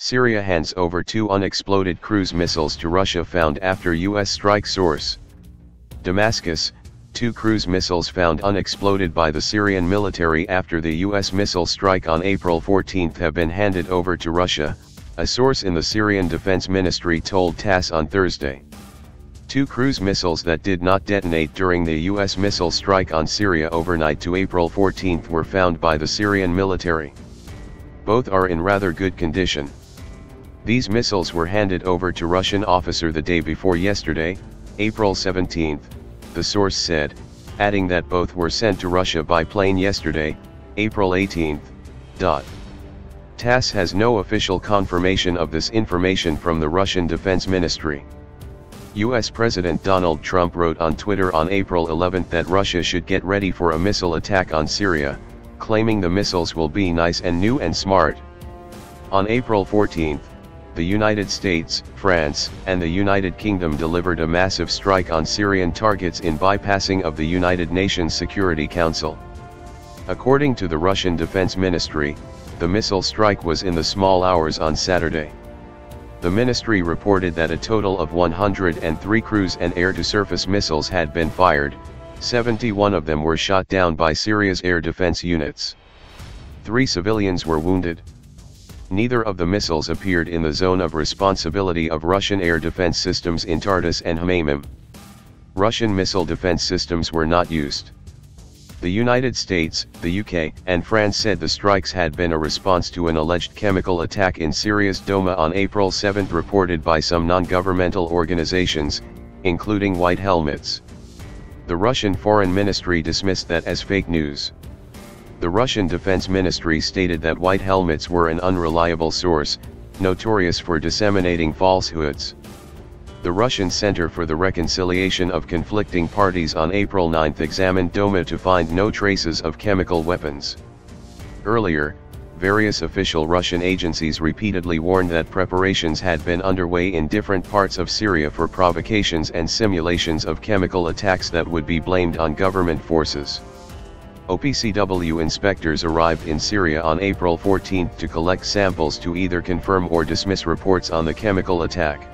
Syria hands over 2 unexploded cruise missiles to Russia found after U.S. strike. Source: Damascus. 2 cruise missiles found unexploded by the Syrian military after the U.S. missile strike on April 14 have been handed over to Russia, a source in the Syrian Defense Ministry told TASS on Thursday. 2 cruise missiles that did not detonate during the U.S. missile strike on Syria overnight to April 14 were found by the Syrian military. Both are in rather good condition. These missiles were handed over to Russian officer the day before yesterday, April 17, the source said, adding that both were sent to Russia by plane yesterday, April 18. TASS has no official confirmation of this information from the Russian Defense Ministry. U.S. President Donald Trump wrote on Twitter on April 11 that Russia should get ready for a missile attack on Syria, claiming the missiles will be nice and new and smart. On April 14, the United States, France, and the United Kingdom delivered a massive strike on Syrian targets in bypassing of the United Nations Security Council. According to the Russian Defense Ministry, the missile strike was in the small hours on Saturday. The ministry reported that a total of 103 cruise and air-to-surface missiles had been fired, 71 of them were shot down by Syria's air defense units. 3 civilians were wounded. Neither of the missiles appeared in the zone of responsibility of Russian air defense systems in Tartus and Hmaimim. Russian missile defense systems were not used. The United States, the UK, and France said the strikes had been a response to an alleged chemical attack in Syria's Douma on April 7, reported by some non-governmental organizations, including White Helmets. The Russian Foreign Ministry dismissed that as fake news. The Russian Defense Ministry stated that White Helmets were an unreliable source, notorious for disseminating falsehoods. The Russian Center for the Reconciliation of Conflicting Parties on April 9 examined Douma to find no traces of chemical weapons. Earlier, various official Russian agencies repeatedly warned that preparations had been underway in different parts of Syria for provocations and simulations of chemical attacks that would be blamed on government forces. OPCW inspectors arrived in Syria on April 14 to collect samples to either confirm or dismiss reports on the chemical attack.